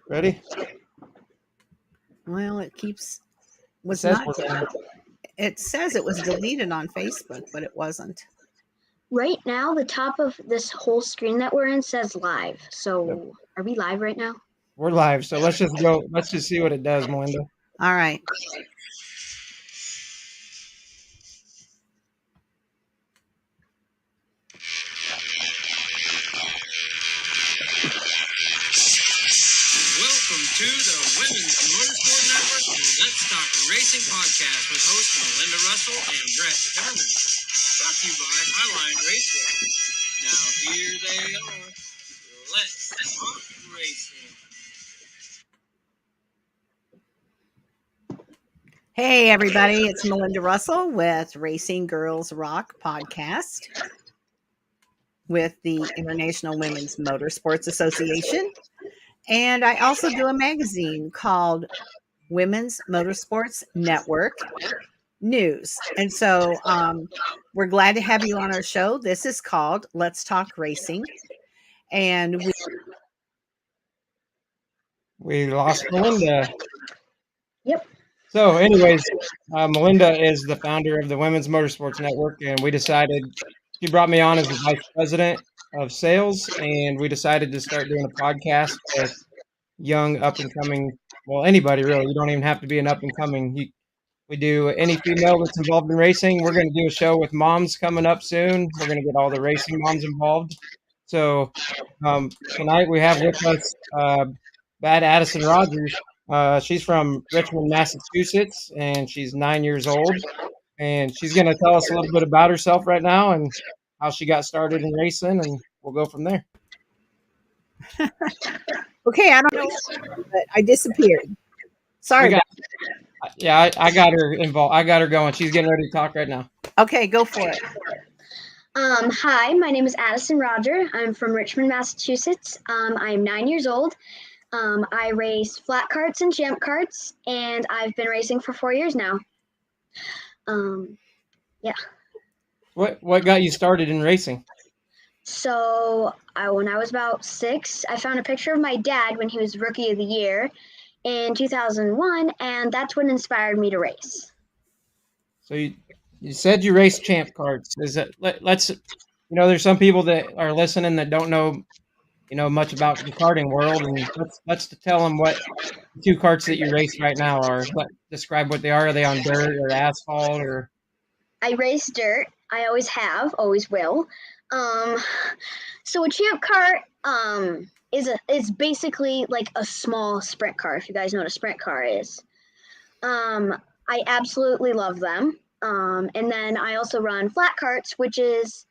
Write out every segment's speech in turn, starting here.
Ready? Well, it was says not. we're live. It says it was deleted on Facebook, but it wasn't. Right now, the top of this whole screen that we're in says live. So, are we live right now? We're live, so let's just go. Let's just see what it does, Melinda. All right. Welcome to the Women's Motorsport Network Let's Talk Racing podcast with hosts Melinda Russell and Brett Timmerman. Brought to you by Highline Raceway. Now here they are. Let's Talk Racing. Hey, everybody. It's Melinda Russell with Racing Girls Rock podcast with the International Women's Motorsports Association. And I also do a magazine called Women's Motorsports Network News. And so we're glad to have you on our show. This is called Let's Talk Racing. And We lost Melinda. Yep. So, anyways, Melinda is the founder of the Women's Motorsports Network, and we decided she brought me on as the vice president of sales, and we decided to start doing a podcast with young up and coming. Well, anybody really. You don't even have to be an up and coming. We do any female that's involved in racing. We're going to do a show with moms coming up soon. We're going to get all the racing moms involved. So tonight we have with us Bad Addisyn Rogers. She's from Richmond, Massachusetts, and she's 9 years old. And she's going to tell us a little bit about herself right now and how she got started in racing, and we'll go from there. okay, I don't know, but I disappeared. Sorry. I got her involved. I got her going. She's getting ready to talk right now. Okay, go for it. Hi, my name is Addisyn Roger. I'm from Richmond, Massachusetts. I'm 9 years old. I race flat karts and champ karts, and I've been racing for 4 years now. Yeah. What got you started in racing? So when I was about 6, I found a picture of my dad when he was Rookie of the Year in 2001, and that's what inspired me to race. So you said you race champ karts. Is it? Let's there's some people that are listening that don't know much about the karting world, and let's tell them what the two karts that you race right now are. Describe what they are. Are they on dirt or asphalt or? I race dirt. I always have, always will. So a champ kart is basically like a small sprint car. If you guys know what a sprint car is, I absolutely love them. And then I also run flat karts, which is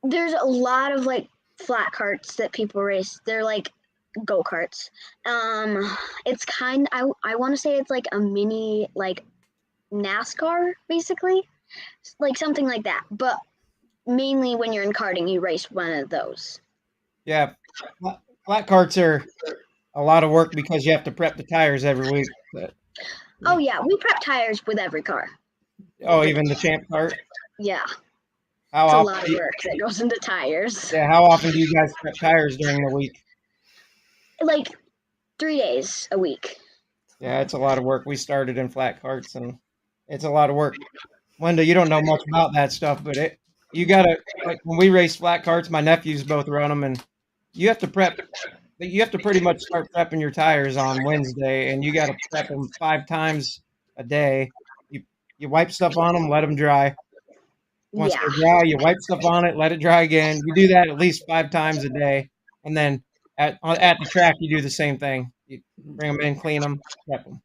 there's a lot of like flat karts that people race. They're like go-karts. It's I want to say it's like a mini like NASCAR, basically, like something like that. But mainly when you're in karting, you race one of those. Yeah, flat karts are a lot of work because you have to prep the tires every week. Oh yeah, we prep tires with every car. Oh, even the champ kart? Yeah. It's a lot of work that goes into tires. Yeah, how often do you guys prep tires during the week? Like 3 days a week. Yeah, it's a lot of work. We started in flat karts, and it's a lot of work. Linda, you don't know much about that stuff, but you gotta, like when we race flat karts, my nephews both run them, and you have to prep. You have to pretty much start prepping your tires on Wednesday, and you got to prep them 5 times a day. You wipe stuff on them, let them dry. Once they're dry, you wipe stuff on it, let it dry again. You do that at least 5 times a day, and then at the track, you do the same thing. You bring them in, clean them, prep them.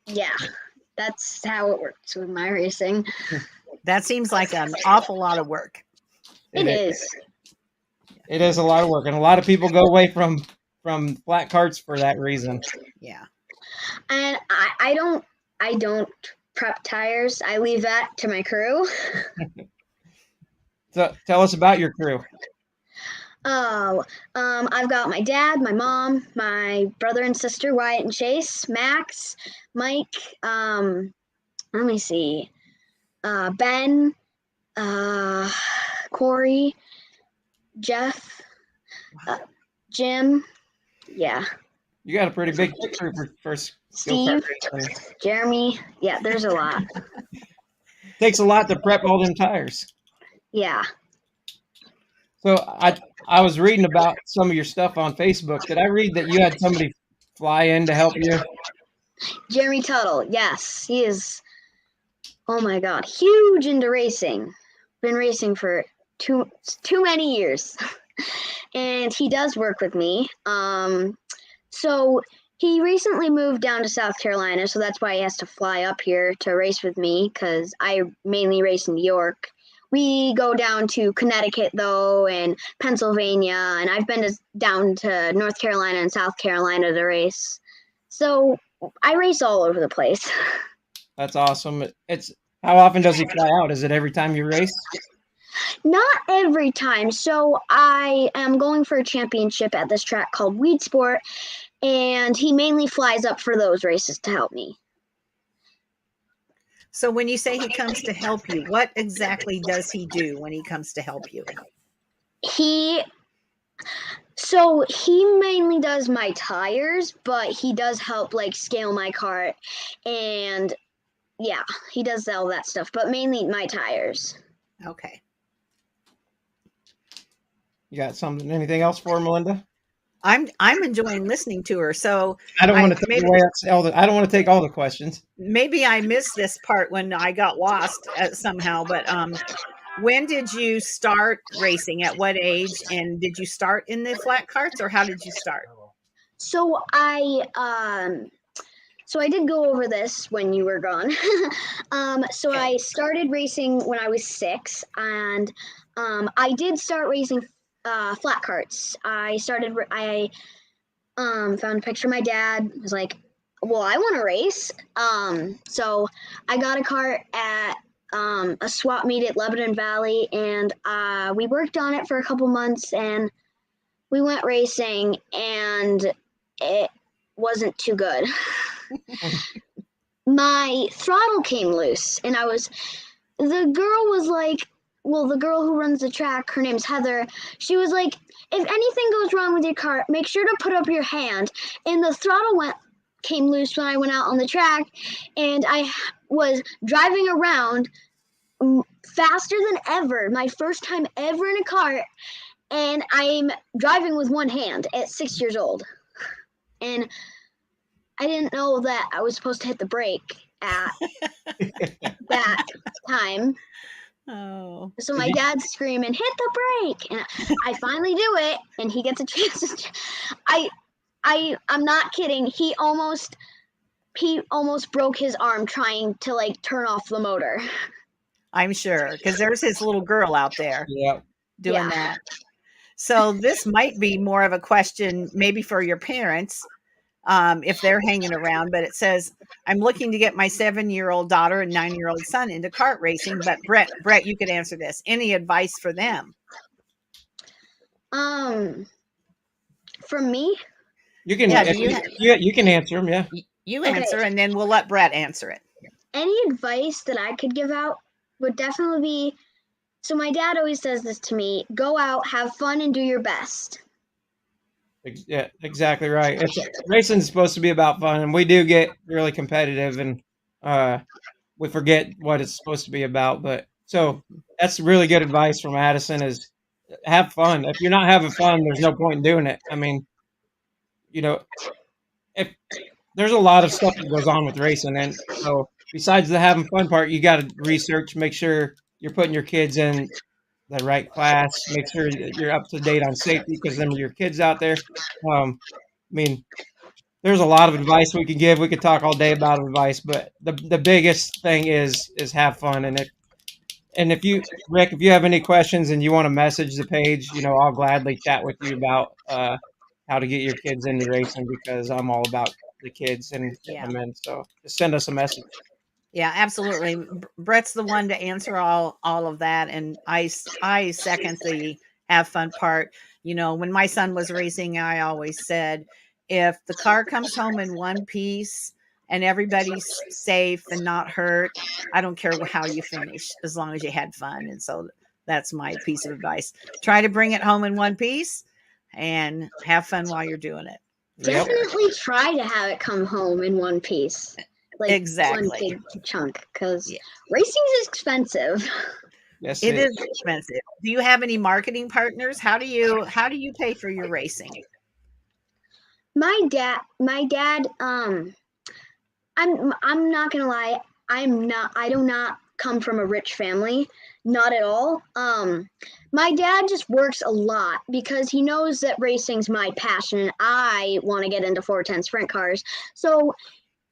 Yeah, that's how it works with my racing. That seems like an awful lot of work. It is. It is a lot of work, and a lot of people go away from flat karts for that reason. Yeah. And I don't prep tires. I leave that to my crew. So tell us about your crew. Oh, I've got my dad, my mom, my brother and sister, Wyatt and Chase, Max, Mike, let me see, Ben, Corey, Jeff, Jim. Yeah. You got a pretty big pit crew for first Steve. racing. Jeremy. Yeah, there's a lot. Takes a lot to prep all them tires. Yeah. So I was reading about some of your stuff on Facebook. Did I read that you had somebody fly in to help you? Jeremy Tuttle. Yes, he is. Oh my God, huge into racing. Been racing for too many years, and he does work with me. So he recently moved down to South Carolina, so that's why he has to fly up here to race with me, because I mainly race in New York. We go down to Connecticut, though, and Pennsylvania, and I've been down to North Carolina and South Carolina to race. So I race all over the place. That's awesome. It's how often does he fly out? Is it every time you race? Not every time. So I am going for a championship at this track called Weed Sport, and he mainly flies up for those races to help me. So when you say he comes to help you, what exactly does he do when he comes to help you? He mainly does my tires, but he does help like scale my cart, and yeah, he does all that stuff, but mainly my tires. Okay. You got something? Anything else for Melinda? I'm enjoying listening to her. So I don't want to take away I don't want to take all the questions. Maybe I missed this part when I got lost somehow, but when did you start racing? At what age? And did you start in the flat carts, or how did you start? So I did go over this when you were gone. So Okay. I started racing when I was 6, and I did start racing flat carts. I found a picture of my dad. Was like, well, I want to race. So I got a cart at a swap meet at Lebanon Valley, and we worked on it for a couple months, and we went racing, and it wasn't too good. My throttle came loose, and the girl who runs the track, her name's Heather, she was like, if anything goes wrong with your car, make sure to put up your hand. And the throttle came loose when I went out on the track, and I was driving around faster than ever, my first time ever in a cart, and I'm driving with one hand at 6 years old. And I didn't know that I was supposed to hit the brake at that time. Oh. So my dad's screaming, hit the brake, and I finally do it, and he gets a chance. I'm not kidding. He almost broke his arm trying to like turn off the motor. I'm sure, because there's his little girl out there doing that. So this might be more of a question maybe for your parents, if they're hanging around, but it says, I'm looking to get my 7-year-old daughter and 9-year-old son into kart racing, but Brett, you could answer this. Any advice for them? From me? You can, you can answer them. Yeah. You answer, and then we'll let Brett answer it. Any advice that I could give out would definitely be, so my dad always says this to me, go out, have fun, and do your best. Yeah, exactly right. Racing's supposed to be about fun, and we do get really competitive, and we forget what it's supposed to be about. But so that's really good advice from Addisyn: is have fun. If you're not having fun, there's no point in doing it. I mean, if there's a lot of stuff that goes on with racing, and so besides the having fun part, you got to research, make sure you're putting your kids in the right class, make sure you're up to date on safety, because them are your kids out there. I mean, there's a lot of advice we could give. We could talk all day about advice, but the biggest thing is have fun. And if you, Rick, if you have any questions and you want to message the page, I'll gladly chat with you about how to get your kids into racing, because I'm all about the kids and getting them in. So just send us a message. Yeah, absolutely. Brett's the one to answer all of that, and I second the have fun part. When my son was racing, I always said, if the car comes home in one piece and everybody's safe and not hurt, I don't care how you finish, as long as you had fun. And so that's my piece of advice. Try to bring it home in one piece. and have fun while you're doing it. Yep. Definitely try to have it come home in one piece, like Exactly. one big chunk, because Yeah. racing is expensive. Yes, It is expensive. Do you have any marketing partners? How do you pay for your racing? My dad, I'm not gonna lie, I do not come from a rich family, not at all. My dad just works a lot because he knows that racing's my passion and I want to get into 410 sprint cars. So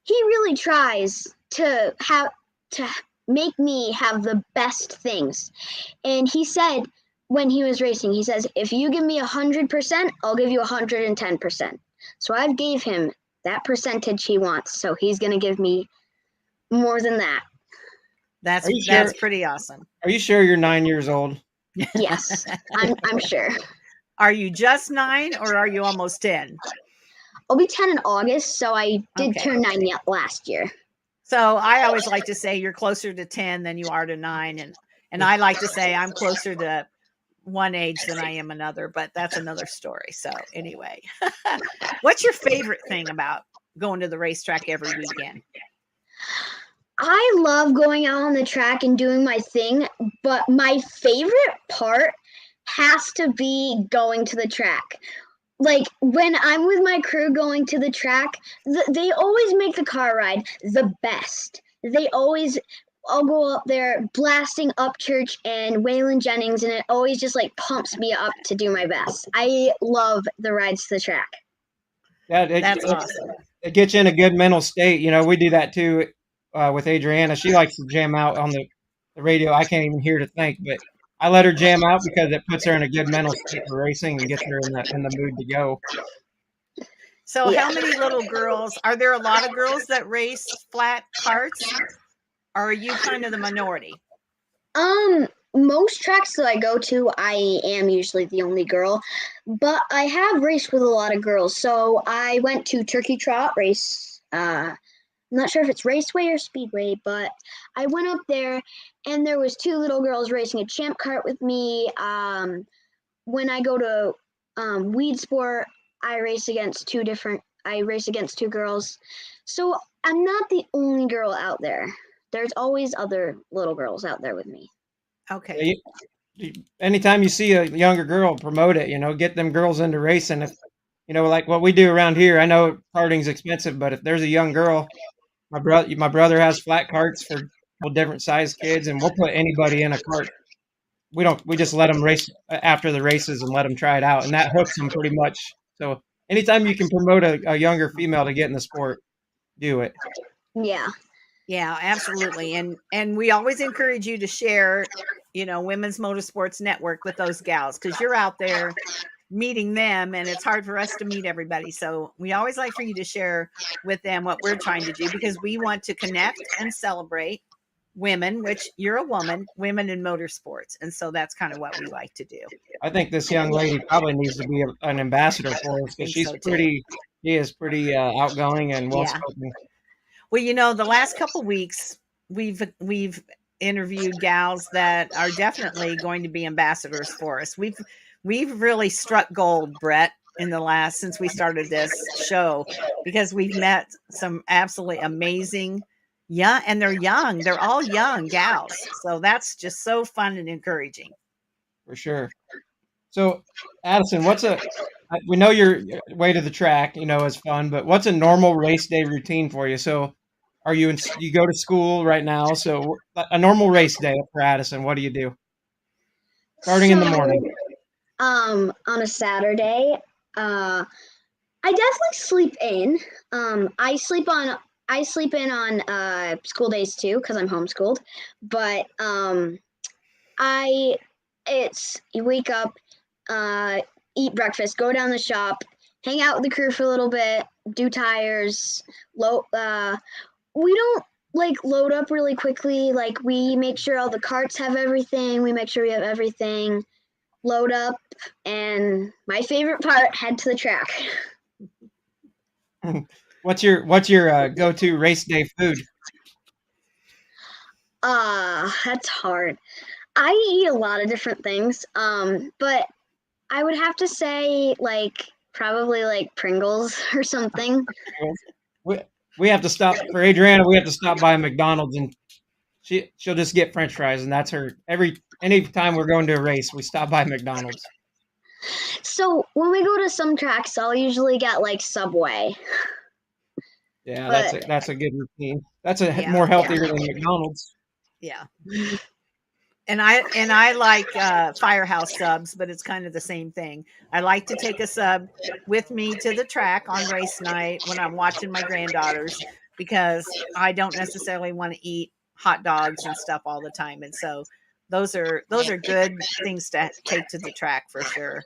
he really tries to make me have the best things. And he said when he was racing, he says, if you give me 100%, I'll give you 110%. So I've gave him that percentage he wants. So he's going to give me more than that. That's Are you sure? pretty awesome. Are you sure you're 9 years old? Yes, I'm sure. Are you just 9 or are you almost 10? I'll be 10 in August, so I did Okay. turn 9 last year. So I always like to say you're closer to 10 than you are to 9, and I like to say I'm closer to one age than I am another, but that's another story. So anyway, what's your favorite thing about going to the racetrack every weekend? I love going out on the track and doing my thing, but my favorite part has to be going to the track. Like when I'm with my crew going to the track, they always make the car ride the best. I'll go up there blasting Up Church and Waylon Jennings, and it always just like pumps me up to do my best. I love the rides to the track. Yeah, That's awesome. It gets you in a good mental state. You know, we do that too with Adriana. She likes to jam out on the radio. I can't even hear to think, but I let her jam out because it puts her in a good mental state for racing and gets her in the mood to go. So Yeah. how many little girls, are there a lot of girls that race flat karts? Or are you kind of the minority? Most tracks that I go to, I am usually the only girl, but I have raced with a lot of girls. So I went to Turkey Trot race. I'm not sure if it's Raceway or Speedway, but I went up there and there was 2 little girls racing a champ cart with me. When I go to Weed Sport, I race against 2 girls. So I'm not the only girl out there. There's always other little girls out there with me. Okay. Anytime you see a younger girl, promote it. You know, get them girls into racing. If you know, like what we do around here, I know karting's expensive, but if there's a young girl, my brother has flat carts for different size kids, and we'll put anybody in a cart. We just let them race after the races and let them try it out, and that hooks them pretty much. So anytime you can promote a younger female to get in the sport, do it. Yeah. Yeah, absolutely. And we always encourage you to share, Women's Motorsports Network with those gals, because you're out there meeting them and it's hard for us to meet everybody. So we always like for you to share with them what we're trying to do, because we want to connect and celebrate women, which you're a woman, women in motorsports. And so that's kind of what we like to do. I think this young lady probably needs to be an ambassador for us because Think so, too. she is pretty outgoing and well spoken. Well, the last couple weeks we've interviewed gals that are definitely going to be ambassadors for us. We've really struck gold, Brett, in the last, since we started this show, because we've met some absolutely amazing and they're young. They're all young gals. So that's just so fun and encouraging. For sure. So, Addisyn, we know your way to the track, is fun, but what's a normal race day routine for you? So, you go to school right now? So, a normal race day for Addisyn, what do you do? Starting in the morning. On a Saturday, I definitely sleep in. I sleep in on school days too because I'm homeschooled. But you wake up, eat breakfast, go down the shop, hang out with the crew for a little bit, do tires. We don't load up really quickly. Like we make sure all the carts have everything. We make sure we have everything. Load up, and my favorite part, head to the track. What's your go-to race day food? That's hard. I eat a lot of different things, but I would have to say like probably like Pringles or something. We, we have to stop for Adriana. We have to stop by McDonald's, and she'll just get French fries, and that's her any time we're going to a race. We stop by McDonald's. So when we go to some tracks, I'll usually get like Subway. Yeah, But that's a good routine. That's a Yeah. more healthier than McDonald's. Yeah. And I like Firehouse subs, but it's kind of the same thing. I like to take a sub with me to the track on race night when I'm watching my granddaughters, because I don't necessarily want to eat hot dogs and stuff all the time. And so those are good things to take to the track for sure.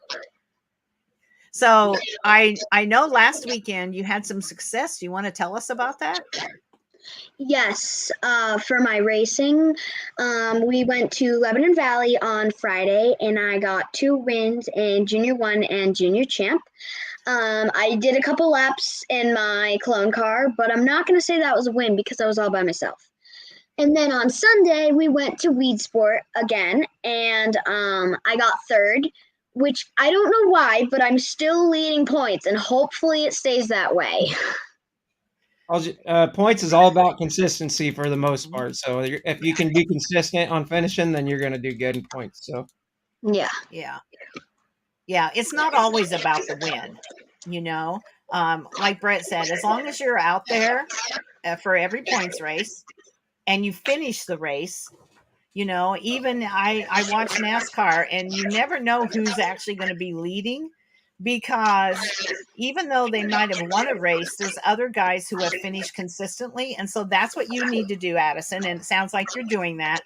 So I know last weekend you had some success. Do you want to tell us about that? yes, for my racing, we went to Lebanon Valley on Friday, and I got 2 wins in Junior 1 and Junior Champ. I did a couple laps in my clone car, but I'm not going to say that was a win because I was all by myself. And then on Sunday, we went to Weed Sport again, and I got 3rd, which I don't know why, but I'm still leading points, and hopefully it stays that way. Points is all about consistency for the most part. So if you can be consistent on finishing, then you're going to do good in points. So Yeah. Yeah, it's not always about the win, you know. Like Brett said, as long as you're out there for every points race and you finish the race, you know, even I watch NASCAR, and you never know who's actually going to be leading, because even though they might have won a race, there's other guys who have finished consistently. And so that's what you need to do, Addisyn. And it sounds like you're doing that.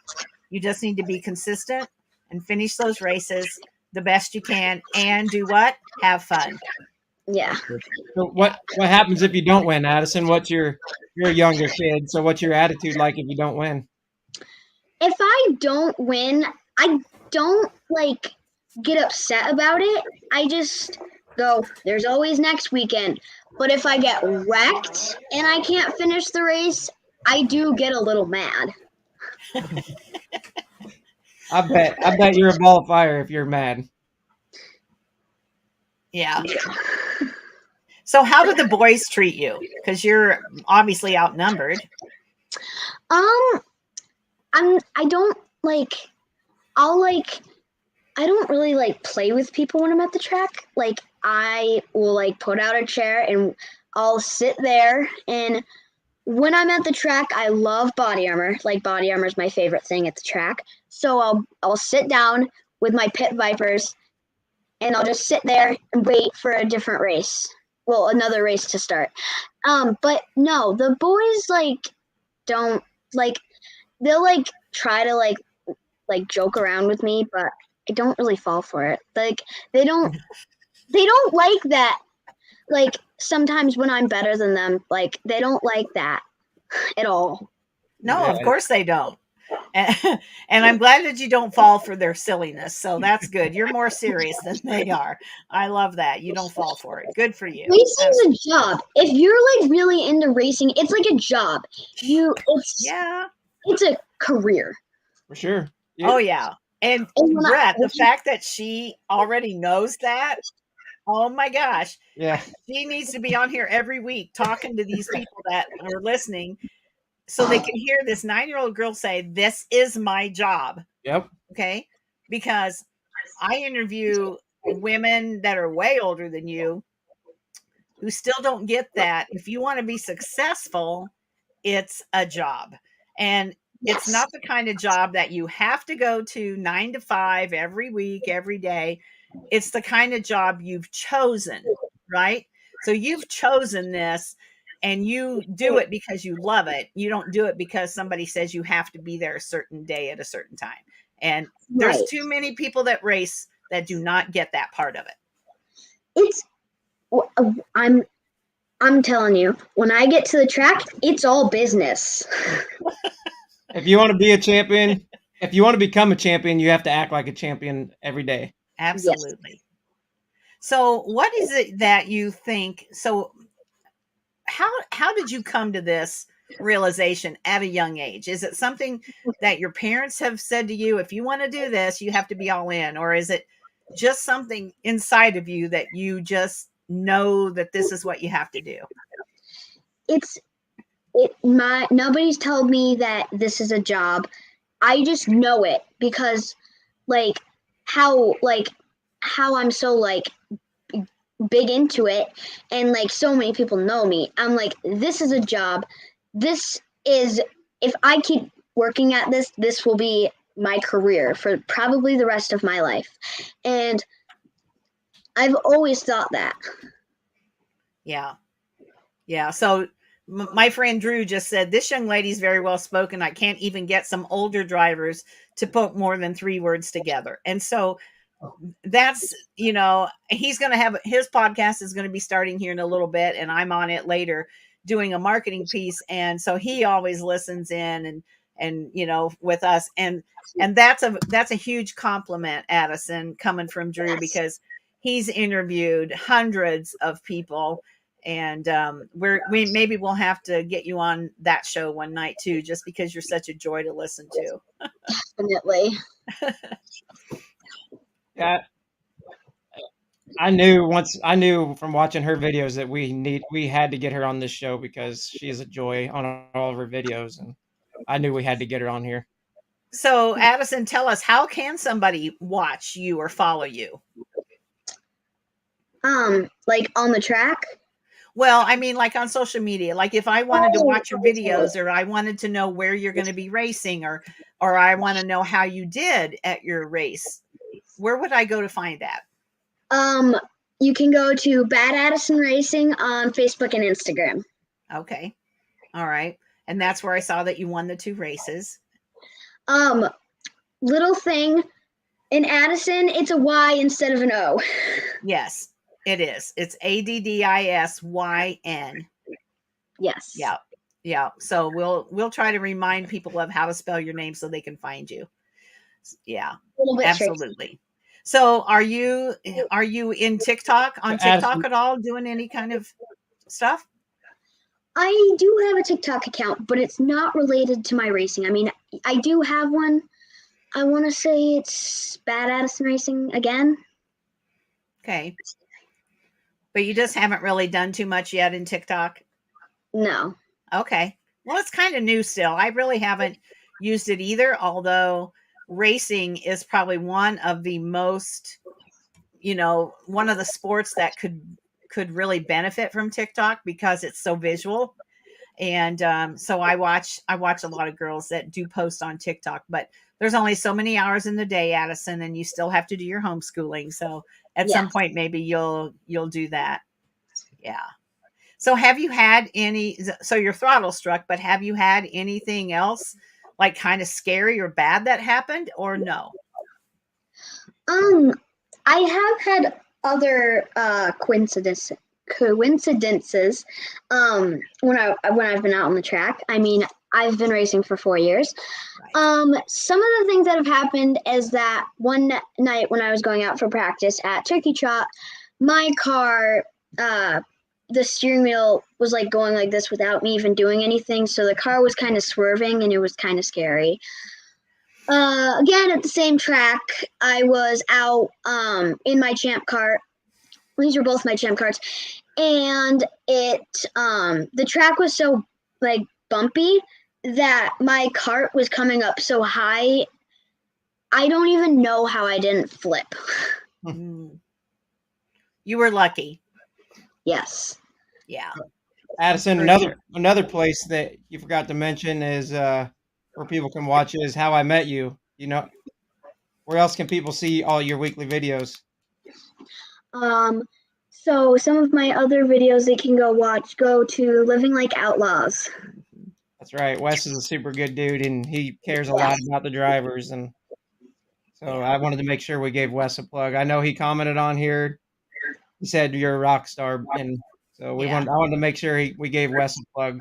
You just need to be consistent and finish those races the best you can, and do what? Have fun. Yeah. So what happens if you don't win, Addisyn? You're a younger kid, so what's your attitude like if you don't win? If I don't win, I don't like get upset about it. I just go, there's always next weekend. But if I get wrecked and I can't finish the race, I do get a little mad. I bet you're a ball of fire if you're mad. Yeah. So how do the boys treat you? Because you're obviously outnumbered. I don't like, I don't really like play with people when I'm at the track. Like I will like put out a chair and I'll sit there, and when I'm at the track, I love body armor. Like body armor is my favorite thing at the track. So I'll sit down with my pit vipers, and I'll just sit there and wait for a different race. Well, another race to start. But no, the boys like don't like, they'll like try to like joke around with me, but I don't really fall for it. Like they don't like that. Like sometimes when I'm better than them, like they don't like that at all. No, Yeah. of course they don't. And I'm glad that you don't fall for their silliness. So that's good. You're more serious than they are. I love that. You don't fall for it. Good for you. Racing's a job. If you're like really into racing, it's like a job. It's a career. For sure. Oh yeah. And Brett, the fact that she already knows that, oh my gosh. Yeah. She needs to be on here every week talking to these people that are listening, so they can hear this 9-year-old girl say, this is my job. Yep. Okay. Because I interview women that are way older than you who still don't get that. If you want to be successful, it's a job. And it's not the kind of job that you have to go to 9 to 5 every week, every day. It's the kind of job you've chosen, right? So you've chosen this, and you do it because you love it. You don't do it because somebody says you have to be there a certain day at a certain time. And there's too many people that race that do not get that part of it. I'm telling you, when I get to the track, it's all business. If you want to be a champion, if you want to become a champion, you have to act like a champion every day. Absolutely. Yes. So what is it that you think? So how did you come to this realization at a young age? Is it something that your parents have said to you, if you want to do this, you have to be all in? Or is it just something inside of you that you just know that this is what you have to do? Nobody's told me that this is a job. I just know it because like how I'm so like big into it, and like so many people know me. I'm like, this is a job. This is, if I keep working at this will be my career for probably the rest of my life. And I've always thought that. Yeah. Yeah. So my friend Drew just said, this young lady's very well spoken. I can't even get some older drivers to put more than 3 words together. And so that's, he's going to have, his podcast is going to be starting here in a little bit, and I'm on it later doing a marketing piece. And so he always listens in and with us. And that's a huge compliment, Addisyn, coming from Drew, because he's interviewed hundreds of people. And maybe we'll have to get you on that show one night too, just because you're such a joy to listen to. Definitely. Yeah, I knew from watching her videos that we had to get her on this show because she is a joy on all of her videos, and I knew we had to get her on here. So, Addisyn, tell us, how can somebody watch you or follow you? Like on the track? Well, I mean, like on social media. Like if I wanted to watch your videos, or I wanted to know where you're going to be racing, or I want to know how you did at your race, where would I go to find that? You can go to Bad Addisyn Racing on Facebook and Instagram. Okay. All right. And that's where I saw that you won the 2 races. Little thing, in Addisyn, it's a Y instead of an O. Yes, it is. It's Addisyn. Yes. Yeah. Yeah. So we'll try to remind people of how to spell your name so they can find you. Yeah. A little bit Absolutely. tricky. So are you in TikTok, on TikTok at all, doing any kind of stuff? I do have a TikTok account, but it's not related to my racing. I mean, I do have one. I want to say it's Bad Addisyn Racing again. Okay. But you just haven't really done too much yet in TikTok? No. Okay. Well, it's kind of new still. I really haven't used it either, although racing is probably one of the most, one of the sports that could really benefit from TikTok because it's so visual. And so I watch a lot of girls that do post on TikTok, but there's only so many hours in the day, Addisyn, and you still have to do your homeschooling. So at some point, maybe you'll do that. Yeah. So have you had so your throttle struck, but have you had anything else like kind of scary or bad that happened, or no? I have had other coincidences when I've been out on the track. I mean, I've been racing for 4 years. Right. Some of the things that have happened is that one night when I was going out for practice at Turkey Trot, my car, the steering wheel was like going like this without me even doing anything. So the car was kind of swerving and it was kind of scary. Again, at the same track, I was out in my champ cart. These were both my champ carts. And the track was so like bumpy that my cart was coming up so high. I don't even know how I didn't flip. You were lucky. Yes. Yeah. Addisyn, another place that you forgot to mention is where people can watch is How I Met You. Where else can people see all your weekly videos? So some of my other videos they can go to Living Like Outlaws. That's right. Wes is a super good dude, and he cares a lot about the drivers, and so I wanted to make sure we gave Wes a plug. I know he commented on here. He said you're a rock star, and so I wanted to make sure we gave Wes a plug.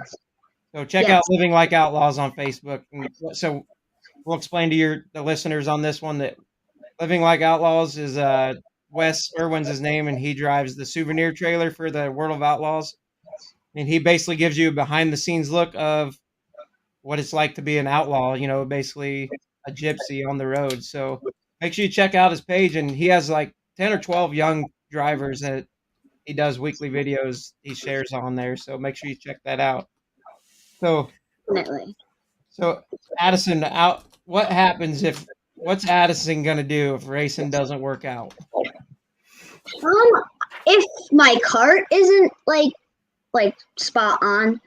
So check out Living Like Outlaws on Facebook. And so we'll explain to the listeners on this one that Living Like Outlaws is Wes Irwin's his name, and he drives the souvenir trailer for the World of Outlaws. And he basically gives you a behind-the-scenes look of what it's like to be an outlaw, basically a gypsy on the road. So if make sure you check out his page, and he has like 10 or 12 young drivers that he does weekly videos he shares on there. So make sure you check that out. So Definitely. so Addisyn, out what happens if what's Addisyn gonna do if racing doesn't work out? If my cart isn't like spot on,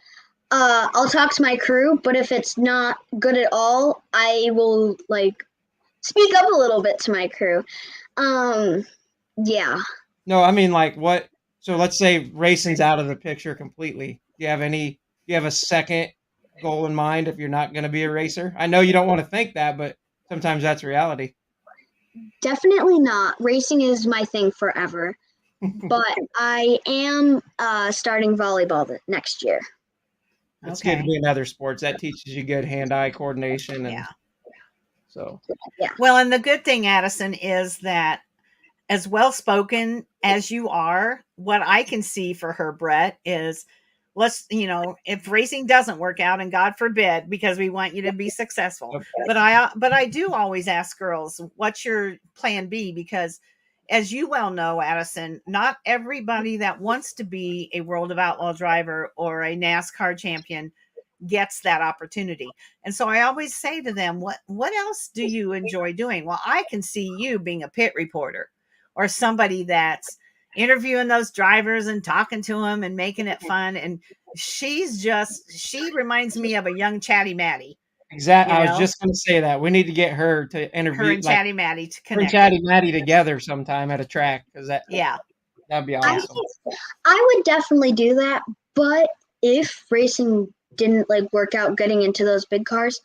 I'll talk to my crew. But if it's not good at all, I will like speak up a little bit to my crew. Yeah. No, I mean like what so let's say racing's out of the picture completely. Do you have a second goal in mind if you're not gonna be a racer? I know you don't want to think that, but sometimes that's reality. Definitely not. Racing is my thing forever. But I am starting volleyball next year. It's good to be in other sports. That teaches you good hand-eye coordination, and so Yeah. Well, and the good thing, Addisyn, is that as well spoken as you are, what I can see for her, Brett, is if racing doesn't work out, and God forbid, because we want you to be successful, but I do always ask girls, what's your plan B? Because as you well know, Addisyn, not everybody that wants to be a World of Outlaw driver or a NASCAR champion gets that opportunity. And so I always say to them, what else do you enjoy doing? Well, I can see you being a pit reporter or somebody that's interviewing those drivers and talking to them and making it fun. And she reminds me of a young Chatty Matty. exactly. I was just going to say that we need to get her to interview her and Chatty Matty to connect. Her and Chatty Matty together sometime at a track because that'd be awesome. I would definitely do that, but if racing didn't like work out getting into those big cars,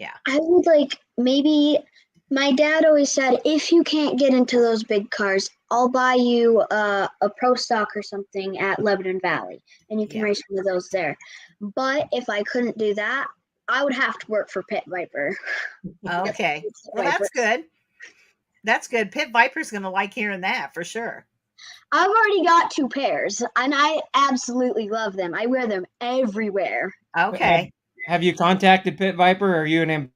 I would like maybe. My dad always said, if you can't get into those big cars, I'll buy you a pro stock or something at Lebanon Valley, and you can race one of those there. But if I couldn't do that, I would have to work for Pit Viper. Okay. Well, that's good. That's good. Pit Viper's going to like hearing that for sure. I've already got 2 pairs, and I absolutely love them. I wear them everywhere. Okay. Have you contacted Pit Viper? Are you an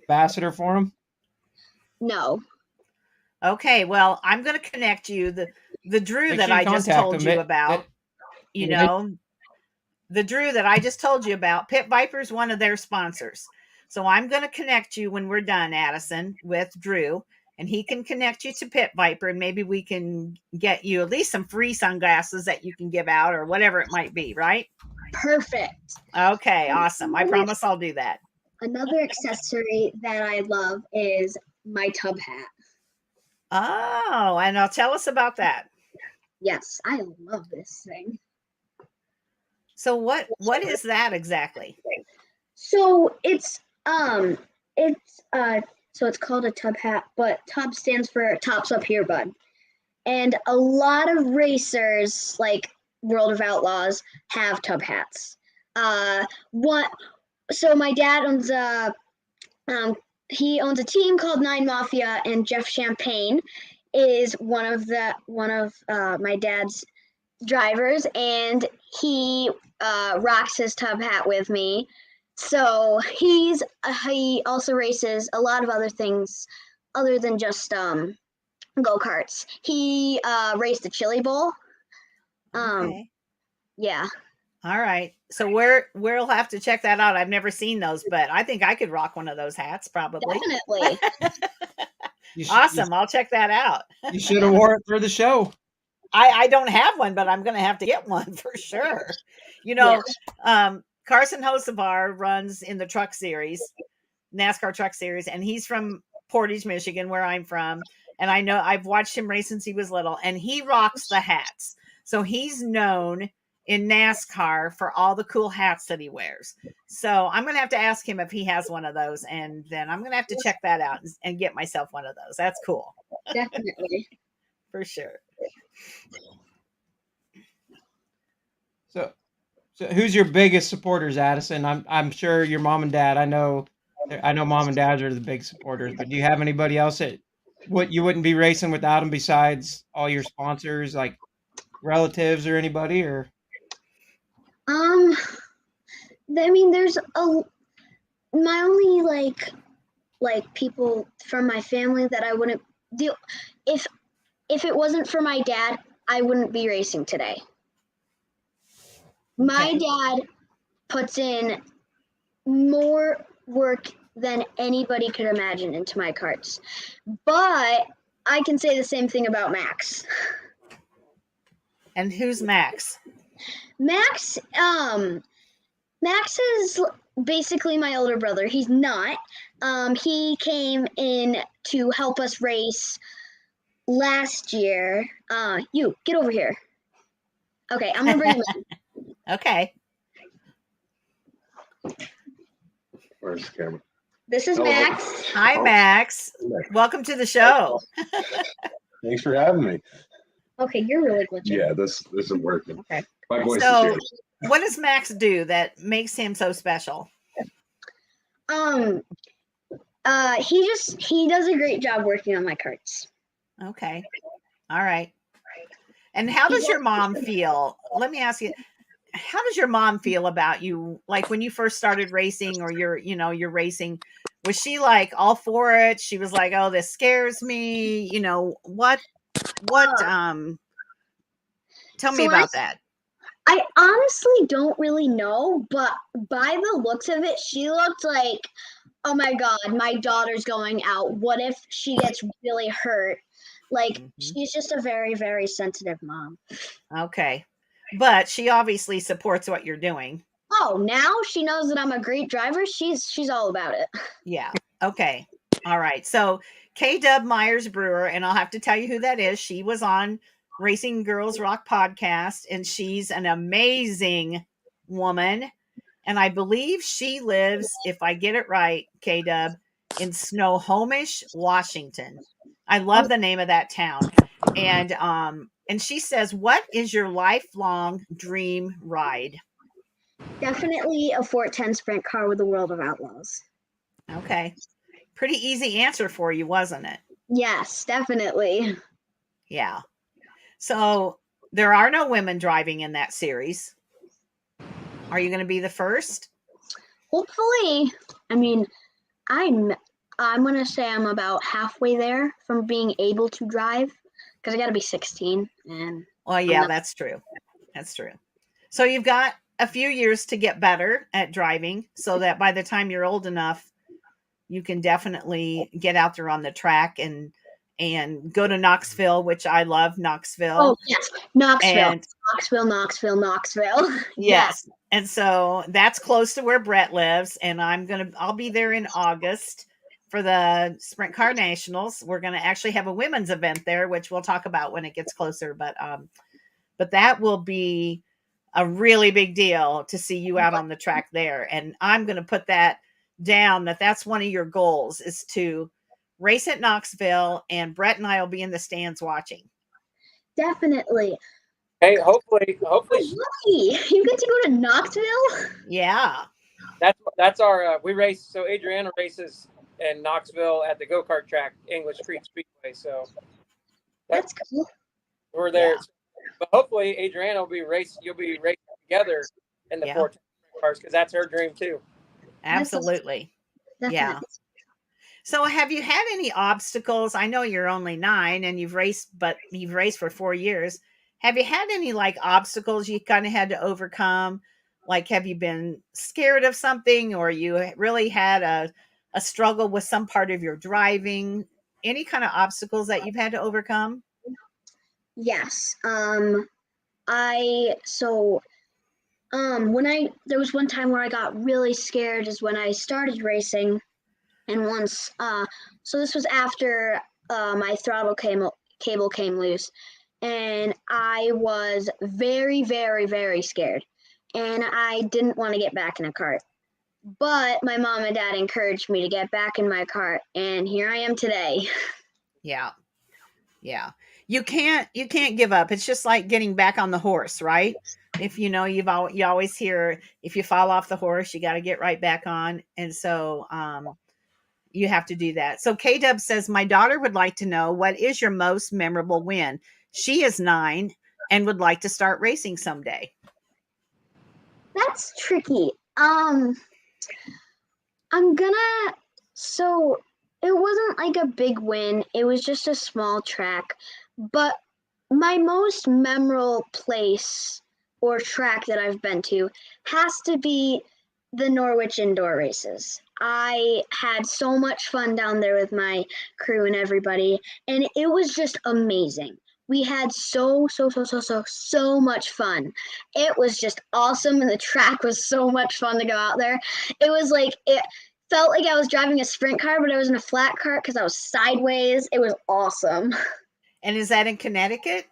ambassador for them? No. Okay, well, I'm going to connect you. The Drew that I just told you about, the Drew that I just told you about, Pit Viper's one of their sponsors. So I'm going to connect you when we're done, Addisyn, with Drew, and he can connect you to Pit Viper, and maybe we can get you at least some free sunglasses that you can give out or whatever it might be, right? Perfect. Okay, awesome. I promise I'll do that. Another accessory that I love is my tub hat. Oh, and now tell us about that. Yes, I love this thing. So what is that exactly? So it's called a tub hat, but tub stands for tops up here, bud. And a lot of racers, like World of Outlaws, have tub hats. So my dad owns he owns a team called Nine Mafia, and Jeff Champagne is one of my dad's drivers, and he rocks his tub hat with me. So he also races a lot of other things other than just go-karts. He raced the Chili Bowl. Okay. Yeah. All right. So we'll have to check that out. I've never seen those, but I think I could rock one of those hats probably. Definitely. Awesome. I'll check that out. You should have wore it for the show. I don't have one, but I'm going to have to get one for sure. Carson Hocevar runs in the truck series, NASCAR truck series, and he's from Portage, Michigan, where I'm from. And I know I've watched him race since he was little, and he rocks the hats. So he's known in NASCAR for all the cool hats that he wears. So I'm going to have to ask him if he has one of those, and then I'm going to have to check that out and get myself one of those. That's cool. Definitely. For sure. So who's your biggest supporters, Addisyn? I'm sure your mom and dad. I know mom and dad are the big supporters, but do you have anybody else that you wouldn't be racing without them besides all your sponsors, like relatives or anybody? Or I mean, there's my only like people from my family that I wouldn't do. If it wasn't for my dad, I wouldn't be racing today. My dad puts in more work than anybody could imagine into my karts. But I can say the same thing about Max. And who's Max? Max is basically my older brother. He's not. He came in to help us race last year. You get over here. Okay, I'm gonna bring him in. Okay. Where's the camera? This is Hello. Max. Hi, Max. Welcome to the show. Thanks for having me. Okay, you're really glitching. Yeah, this isn't working. Okay. My voice So, is here. what does Max do that makes him so special? He does a great job working on my karts. Okay. All right. And how does your mom feel? Let me ask you, how does your mom feel about you? Like when you first started racing or you're racing, was she like all for it? She was like, "Oh, this scares me." Tell me about that. I honestly don't really know, but by the looks of it, she looked like, oh my God, my daughter's going out. What if she gets really hurt? Like, she's just a very, very sensitive mom. Okay. But she obviously supports what you're doing. Oh, now she knows that I'm a great driver. She's all about it. Yeah. Okay. All right. So K-Dub Myers Brewer, and I'll have to tell you who that is. She was on Racing Girls Rock podcast, and she's an amazing woman. And I believe she lives, if I get it right, K-Dub, in Snohomish, Washington. I love the name of that town. And she says, what is your lifelong dream ride? Definitely a 410 sprint car with the World of Outlaws. Okay. Pretty easy answer for you, wasn't it? Yes, definitely. Yeah. So there are no women driving in that series. Are you going to be the first? Hopefully. I mean, I'm going to say I'm about halfway there from being able to drive because I got to be 16. And well, yeah, that's true. That's true. So you've got a few years to get better at driving so that by the time you're old enough, you can definitely get out there on the track and go to Knoxville, which I love Knoxville. Oh, yes. Knoxville. And Knoxville. Yes. And so that's close to where Brett lives. And I'll be there in August for the Sprint Car Nationals. We're going to actually have a women's event there, which we'll talk about when it gets closer. But that will be a really big deal to see you out on the track there. And I'm going to put that down that's one of your goals is to race at Knoxville, and Brett and I will be in the stands watching. Definitely. Hey, hopefully Lucky. You get to go to Knoxville? Yeah. that's our we race. So Adriana races in Knoxville at the go-kart track, English Creek Speedway. So that's cool. We're there. Yeah. But hopefully Adriana you'll be racing together in the 410 cars because that's her dream too. Absolutely. Definitely. Yeah. So have you had any obstacles? I know you're only 9 and you've raced for 4 years. Have you had any like obstacles you kind of had to overcome? Like, have you been scared of something, or you really had a struggle with some part of your driving? Any kind of obstacles that you've had to overcome? Yes. There was one time where I got really scared is when I started racing, and once so this was after my throttle cable came loose, and I was very, very, very scared, and I didn't want to get back in a cart. But my mom and dad encouraged me to get back in my cart, and here I am today. Yeah. Yeah. You can't give up. It's just like getting back on the horse, right? If you always hear, if you fall off the horse, you got to get right back on. And so you have to do that. So K-Dub says, my daughter would like to know, what is your most memorable win? She is 9 and would like to start racing someday. That's tricky. it wasn't like a big win. It was just a small track. But my most memorable place or track that I've been to has to be the Norwich indoor races. I had so much fun down there with my crew and everybody, and it was just amazing. We had so much fun. It was just awesome, and the track was so much fun to go out there. It was like it felt like I was driving a sprint car, but I was in a flat cart because I was sideways. It was awesome. And is that in Connecticut?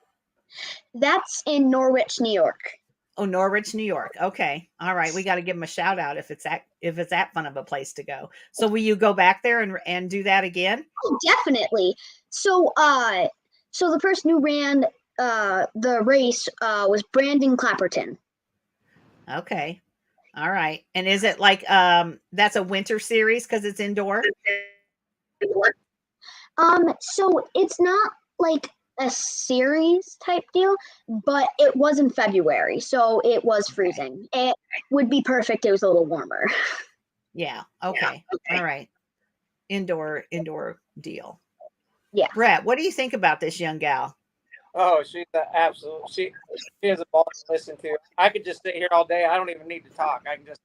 That's in Norwich, New York. Oh, Norwich, New York. Okay. All right. We got to give them a shout out if it's that fun of a place to go. So will you go back there and do that again? Oh, definitely. So the person who ran the race was Brandon Clapperton. Okay. All right. And is it like that's a winter series because it's indoor? So it's not like a series type deal, but it was in February, so it was freezing. It would be perfect. It was a little warmer. Yeah. Okay. All right. Indoor deal. Yeah. Brett, what do you think about this young gal? Oh, she's an absolute. She has a ball to listen to. I could just sit here all day. I don't even need to talk. I can just.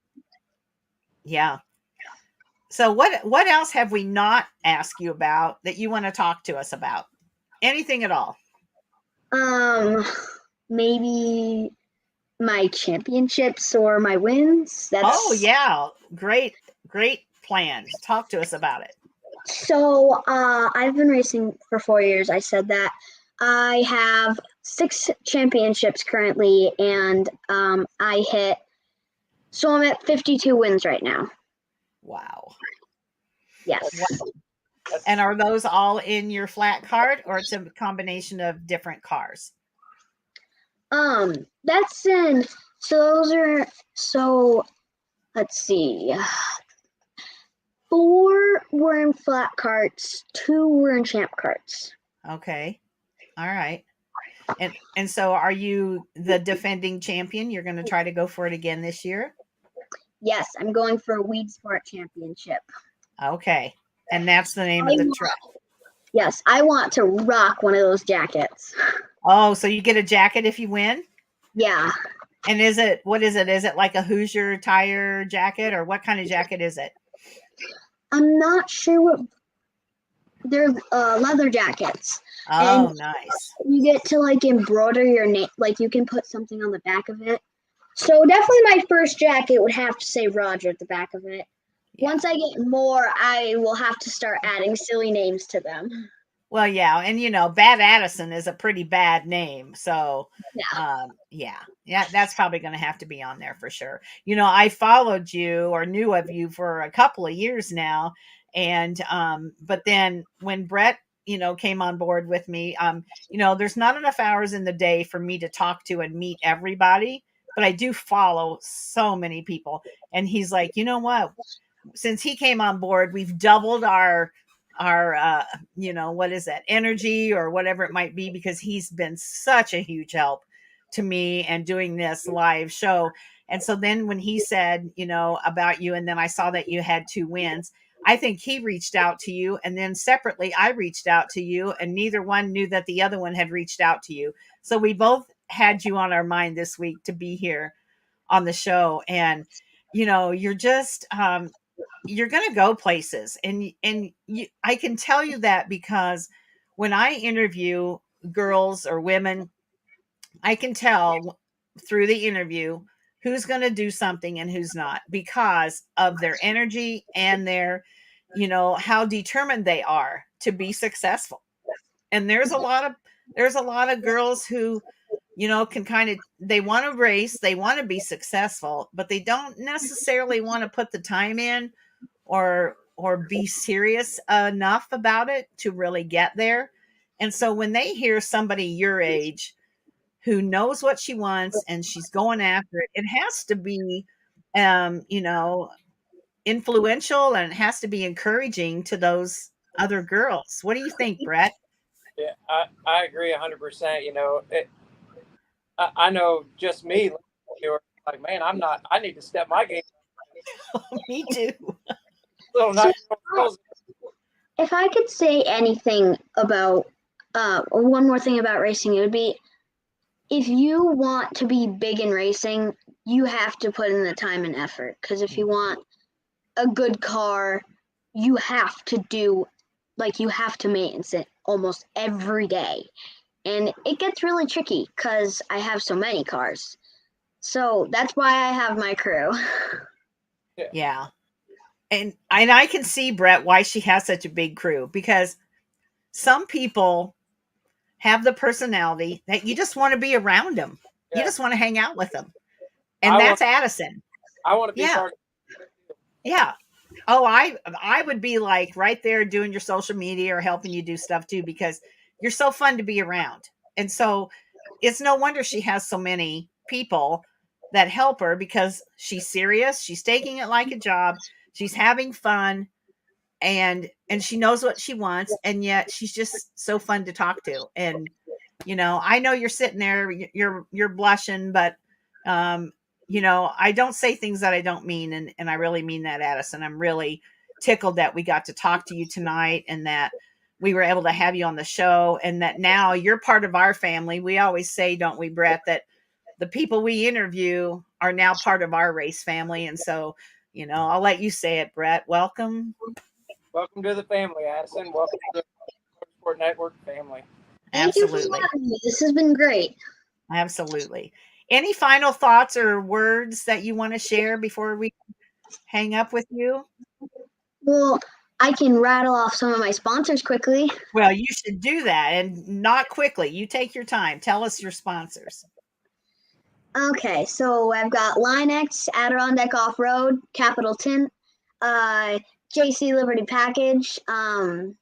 Yeah. So what else have we not asked you about that you want to talk to us about? Anything at all? Maybe my championships or my wins. Oh yeah, great plans. Talk to us about it. So I've been racing for 4 years. I said that. I have 6 championships currently, and I'm at 52 wins right now. Wow. Yes. Wow. And are those all in your flat cart, or it's a combination of different cars? That's in. So those are. So let's see. 4 were in flat carts. 2 were in champ carts. Okay. All right. And so are you the defending champion? You're going to try to go for it again this year? Yes, I'm going for a Weed Sport Championship. Okay. And that's the name of the truck. Yes, I want to rock one of those jackets. Oh, so you get a jacket if you win? Yeah. And what is it? Is it like a Hoosier tire jacket, or what kind of jacket is it? I'm not sure what. They're leather jackets. Oh, and nice. You get to like embroider your name, like you can put something on the back of it. So definitely my first jacket would have to say Roger at the back of it. Yeah. Once I get more, I will have to start adding silly names to them. Well, yeah, and Bad Addisyn is a pretty bad name, so yeah, that's probably going to have to be on there for sure. I followed you or knew of you for a couple of years now, and but then when Brett came on board with me, there's not enough hours in the day for me to talk to and meet everybody, but I do follow so many people, and he's like, you know what? Since he came on board, we've doubled our what is that, energy or whatever it might be, because he's been such a huge help to me and doing this live show. And so then when he said, about you, and then I saw that you had 2 wins, I think he reached out to you, and then separately I reached out to you, and neither one knew that the other one had reached out to you. So we both had you on our mind this week to be here on the show. And you're just you're going to go places, and I can tell you that because when I interview girls or women, I can tell through the interview who's going to do something and who's not, because of their energy and their, how determined they are to be successful. And there's a lot of girls who, can kind of, they want to race, they want to be successful, but they don't necessarily want to put the time in or be serious enough about it to really get there. And so when they hear somebody your age who knows what she wants and she's going after it, it has to be, influential, and it has to be encouraging to those other girls. What do you think, Brett? Yeah, I agree 100%. I know just me, like, man, I need to step my game. Me too. Little 9-year-old girls If I could say anything about, or one more thing about racing, it would be if you want to be big in racing, you have to put in the time and effort. Because if you want a good car, you have to maintenance it almost every day. And it gets really tricky because I have so many cars. So that's why I have my crew. Yeah. And I can see, Brett, why she has such a big crew, because some people have the personality that you just want to be around them. You Yeah. just want to hang out with them. And I that's want, Addisyn. I want to be Yeah. part of Yeah. Oh, I would be like right there doing your social media or helping you do stuff too, because you're so fun to be around. And so it's no wonder she has so many people that help her, because she's serious. She's taking it like a job. She's having fun, and she knows what she wants, and yet she's just so fun to talk to. And I know you're sitting there, you're blushing, but I don't say things that I don't mean, and I really mean that, Addisyn. I'm really tickled that we got to talk to you tonight, and that we were able to have you on the show, and that now you're part of our family. We always say, don't we, Brett, that the people we interview are now part of our race family. And so, I'll let you say it, Brett. Welcome. Welcome to the family, Addisyn. Welcome to the Motorsport Network family. Thank you for Absolutely. having me. This has been great. Absolutely. Any final thoughts or words that you want to share before we hang up with you? Well, I can rattle off some of my sponsors quickly. Well, you should do that, and not quickly. You take your time. Tell us your sponsors. Okay, so I've got Linex, Adirondack Off Road, Capital Tint, JC Liberty Package. I've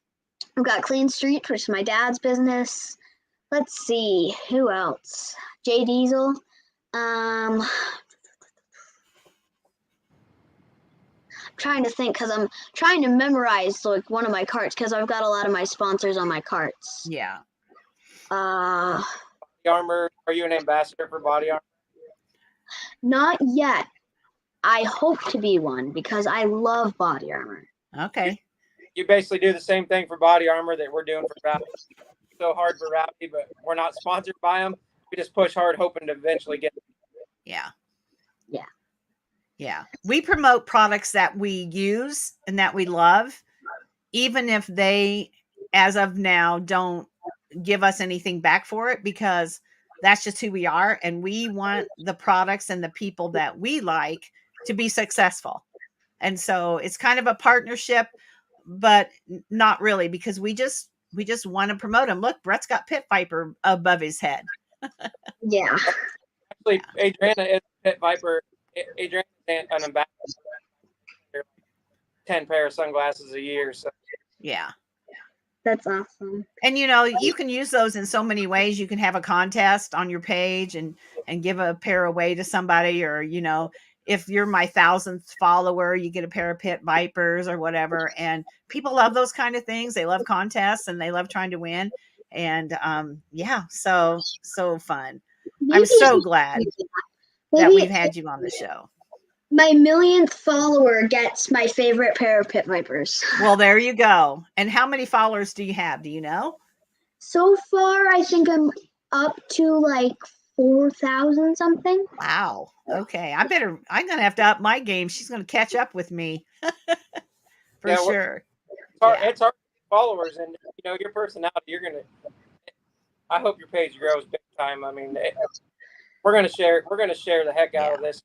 got Clean Street, which is my dad's business. Let's see, who else? J Diesel. Trying to think, because I'm trying to memorize like one of my carts, because I've got a lot of my sponsors on my carts. Yeah. Uh, Body Armor. Are you an ambassador for Body Armor? Not yet. I hope to be one because I love body armor. Okay. You basically do the same thing for Body Armor that we're doing for Rowdy. So hard for Rowdy, but we're not sponsored by them. We just push hard, hoping to eventually get. Yeah. Yeah. Yeah. We promote products that we use and that we love, even if they, as of now, don't give us anything back for it, because that's just who we are. And we want the products and the people that we like to be successful. And so it's kind of a partnership, but not really, because we just want to promote them. Look, Brett's got Pit Viper above his head. Yeah. Actually, Adriana is a Pit Viper. Adriana is an ambassador. 10 pair of sunglasses a year. So Yeah. That's awesome. And you can use those in so many ways. You can have a contest on your page and give a pair away to somebody, or if you're my 1,000th follower, you get a pair of Pit Vipers or whatever. And people love those kind of things. They love contests and they love trying to win. And yeah, so fun. I'm so glad that we've had you on the show. My 1,000,000th follower gets my favorite pair of Pit Vipers. Well, there you go. And how many followers do you have? Do you know? So far, I think I'm up to like 4,000 something. Wow. Okay. I'm going to have to up my game. She's going to catch up with me for sure. It's our followers, and your personality. I hope your page grows big time. I mean, we're going to share the heck out of this.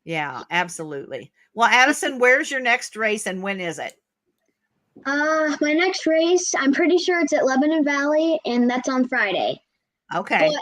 Yeah, absolutely. Well, Addisyn, where's your next race and when is it? My next race, I'm pretty sure it's at Lebanon Valley, and that's on Friday. Okay. But,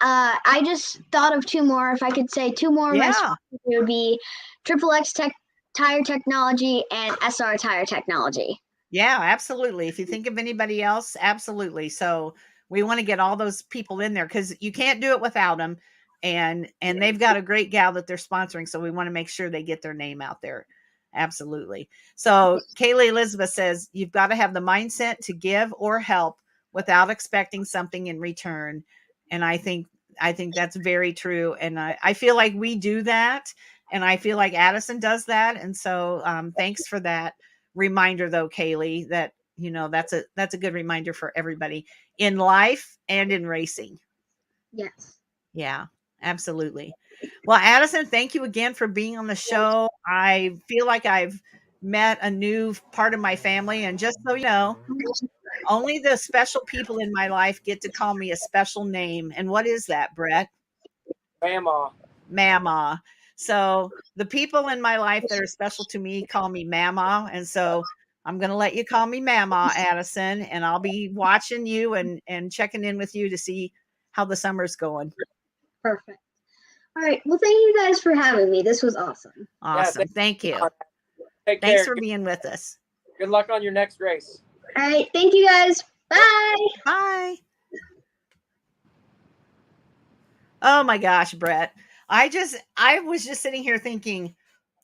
I just thought of two more. If I could say two more, my sponsors would be Triple X Tire Technology and SR Tire Technology. Yeah, absolutely. If you think of anybody else, absolutely. So we want to get all those people in there, because you can't do it without them. And they've got a great gal that they're sponsoring. So we want to make sure they get their name out there. Absolutely. So Kaylee Elizabeth says, you've got to have the mindset to give or help without expecting something in return. And I think that's very true. And I feel like we do that. And I feel like Addisyn does that. And so thanks for that. reminder though, Kaylee, that that's a good reminder for everybody in life and in racing. Yes. Yeah, absolutely. Well, Addisyn, thank you again for being on the show. I feel like I've met a new part of my family, and just so you know, only the special people in my life get to call me a special name. And what is that, Brett? Grandma. Mama. So the people in my life that are special to me call me Mama. And so I'm going to let you call me Mama, Addisyn, and I'll be watching you and checking in with you to see how the summer's going. Perfect. All right. Well, thank you guys for having me. This was awesome. Awesome. Thank you. Take Thanks care. for being with us. Good luck on your next race. All right. Thank you guys. Bye. Bye. Oh my gosh, Brett. I was just sitting here thinking,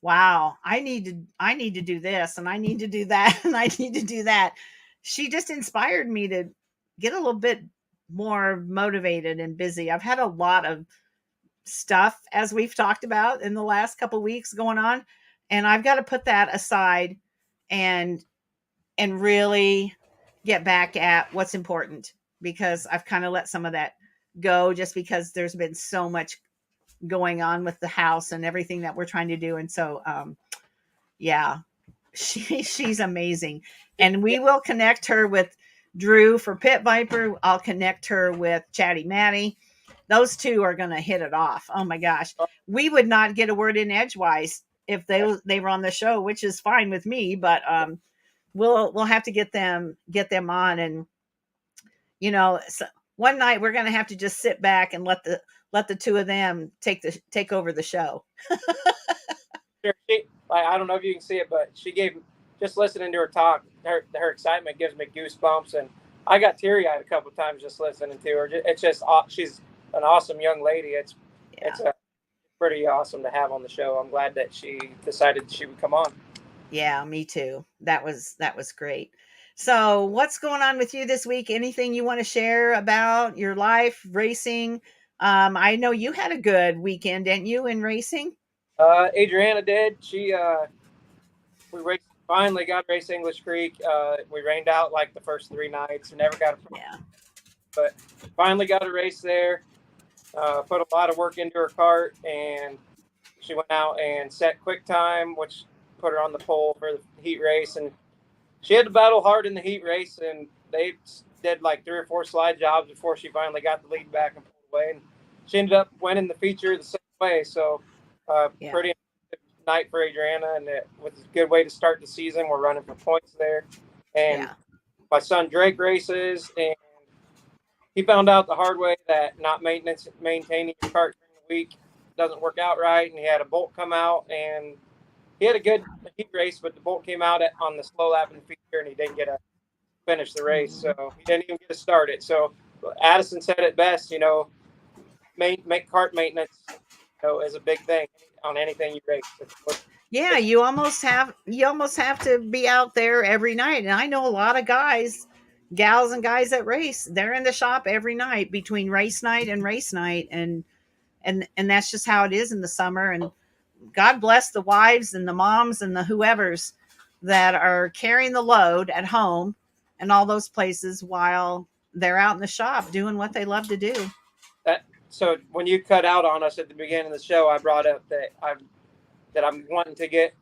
wow, I need to do this and I need to do that and I need to do that. She just inspired me to get a little bit more motivated and busy. I've had a lot of stuff, as we've talked about in the last couple weeks, going on, and I've got to put that aside and really get back at what's important, because I've kind of let some of that go just because there's been so much going on with the house and everything that we're trying to do. And so yeah, she's amazing, and we will connect her with Drew for Pit Viper. I'll connect her with Chatty Matty. Those two are going to hit it off. Oh my gosh, we would not get a word in edgewise if they were on the show, which is fine with me, but we'll have to get them on. And so one night we're going to have to just sit back and let the two of them take over the show. Sure, I don't know if you can see it, but she gave, just listening to her talk, her excitement gives me goosebumps, and I got teary-eyed a couple of times just listening to her. It's just, she's an awesome young lady. It's pretty awesome to have on the show. I'm glad that she decided she would come on. Yeah, me too. That was great. So what's going on with you this week? Anything you want to share about your life racing? I know you had a good weekend, didn't you, in racing? Adriana did. We finally got to race English Creek. We rained out like the first 3 nights. We never got a but finally got a race there. Put a lot of work into her kart, and she went out and set quick time, which put her on the pole for the heat race. And she had to battle hard in the heat race, and they did like 3 or 4 slide jobs before she finally got the lead back and pulled away. And she ended up winning the feature the same way. So pretty night for Adriana, and it was a good way to start the season. We're running for points there. And my son Drake races, and he found out the hard way that not maintaining your kart during the week doesn't work out right. And he had a bolt come out, and he had a good heat race, but the bolt came out on the slow lap in the feature, and he didn't get to finish the race. So he didn't even get to start it. So Addisyn said it best, make kart maintenance, is a big thing on anything you race. Yeah, you almost have to be out there every night. And I know a lot of gals and guys that race, they're in the shop every night between race night and race night. And that's just how it is in the summer. And God bless the wives and the moms and the whoever's that are carrying the load at home and all those places while they're out in the shop doing what they love to do. So when you cut out on us at the beginning of the show, I brought up that I'm wanting to get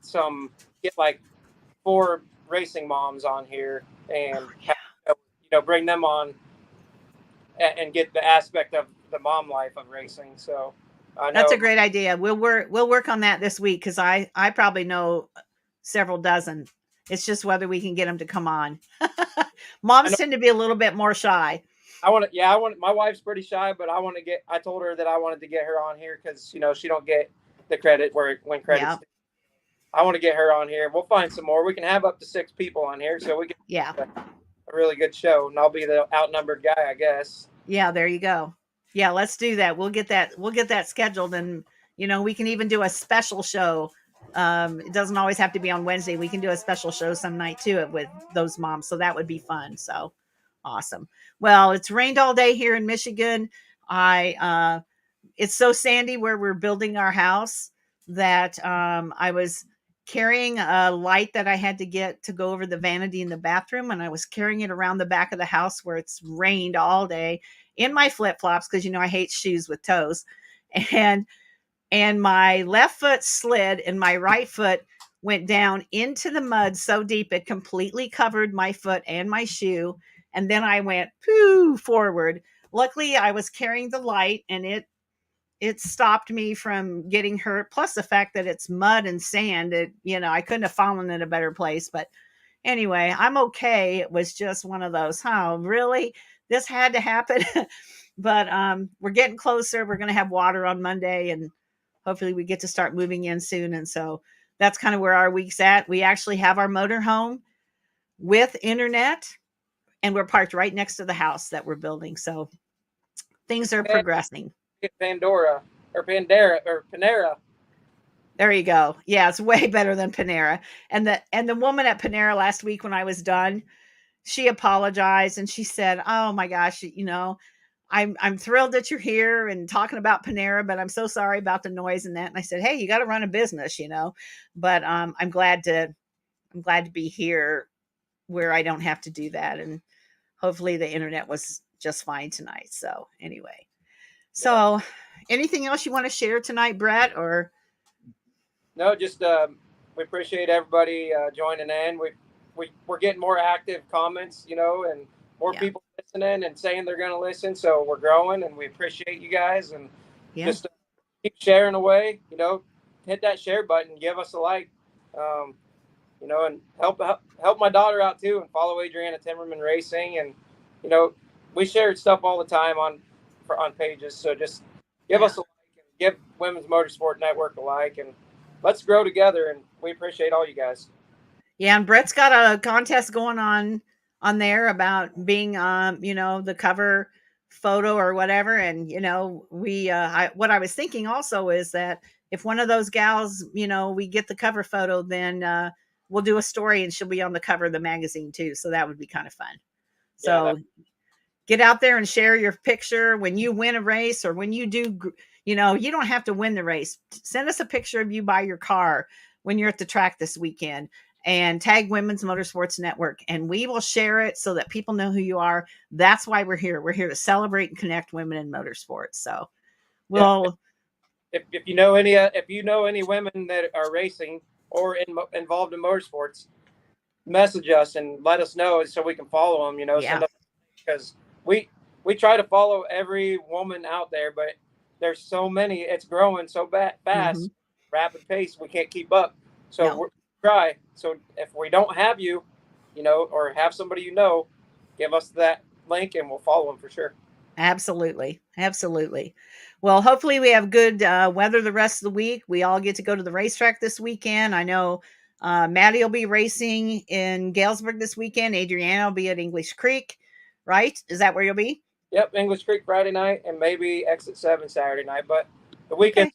like 4 racing moms on here and bring them on and get the aspect of the mom life of racing. So that's a great idea. We'll work on that this week, because I probably know several dozen. It's just whether we can get them to come on. Moms tend to be a little bit more shy. My wife's pretty shy, but I told her that I wanted to get her on here because, she don't get the credit when credit's due. I want to get her on here. We'll find some more. We can have up to 6 people on here, so we can have a really good show, and I'll be the outnumbered guy, I guess. Yeah, there you go. Yeah, let's do that. We'll get that scheduled, and we can even do a special show. It doesn't always have to be on Wednesday. We can do a special show some night too with those moms, so that would be fun. So awesome. Well, it's rained all day here in Michigan. It's so sandy where we're building our house that I was carrying a light that I had to get to go over the vanity in the bathroom, and I was carrying it around the back of the house where it's rained all day in my flip-flops, because I hate shoes with toes. And my left foot slid and my right foot went down into the mud so deep it completely covered my foot and my shoe. And then I went forward. Luckily, I was carrying the light, and it stopped me from getting hurt. Plus the fact that it's mud and sand, I couldn't have fallen in a better place. But anyway, I'm okay. It was just one of those, really? This had to happen. But we're getting closer. We're going to have water on Monday, and hopefully we get to start moving in soon. And so that's kind of where our week's at. We actually have our motorhome with internet, and we're parked right next to the house that we're building. So things are progressing. Pandora or Pandera or Panera. There you go. Yeah, it's way better than Panera. And the woman at Panera last week when I was done, she apologized and she said, "Oh my gosh, I'm thrilled that you're here and talking about Panera, but I'm so sorry about the noise and that." And I said, "Hey, you got to run a business, But I'm glad to be here where I don't have to do that, and hopefully the internet was just fine tonight." So anyway, anything else you want to share tonight, Brett? Or no, just we appreciate everybody joining in. We're getting more active comments, and more people listening and saying they're going to listen. So we're growing, and we appreciate you guys. And just keep sharing away. Hit that share button, give us a like, and help my daughter out too, and follow Adriana Timmerman Racing. And we share stuff all the time on pages. So just give us a like, and give Women's Motorsport Network a like, and let's grow together. And we appreciate all you guys. Yeah, and Brett's got a contest going on there about being the cover photo or whatever. And we what I was thinking also is that if one of those gals, we get the cover photo, then we'll do a story and she'll be on the cover of the magazine too. So that would be kind of fun. So get out there and share your picture when you win a race, or when you do, you don't have to win the race. Send us a picture of you by your car when you're at the track this weekend, and tag Women's Motorsports Network, and we will share it so that people know who you are. That's why we're here. We're here to celebrate and connect women in motorsports. So if you know any women that are racing or involved in motorsports, message us and let us know so we can follow them. Send us, because we try to follow every woman out there, but there's so many. It's growing so fast, rapid pace. We can't keep up. So we're try. So if we don't have you, or have somebody give us that link and we'll follow them for sure. Absolutely. Well, hopefully we have good weather the rest of the week. We all get to go to the racetrack this weekend. I know Maddie will be racing in Galesburg this weekend. Adriana will be at English Creek, right? Is that where you'll be? Yep, English Creek Friday night and maybe Exit 7 Saturday night. But the weekend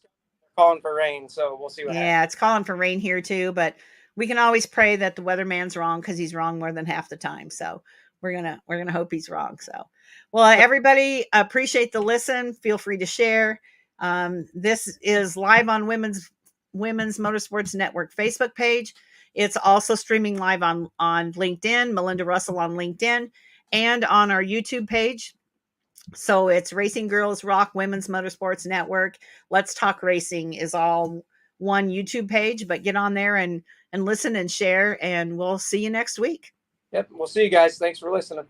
calling for rain, so we'll see what happens. Yeah, it's calling for rain here too, but we can always pray that the weatherman's wrong, because he's wrong more than half the time. So we're gonna hope he's wrong. So, well, everybody, appreciate the listen. Feel free to share. This is live on Women's Motorsports Network Facebook page. It's also streaming live on LinkedIn, Melinda Russell on LinkedIn, and on our YouTube page. So it's Racing Girls Rock Women's Motorsports Network. Let's Talk Racing is all one YouTube page, but get on there and listen and share, and we'll see you next week. Yep. We'll see you guys. Thanks for listening.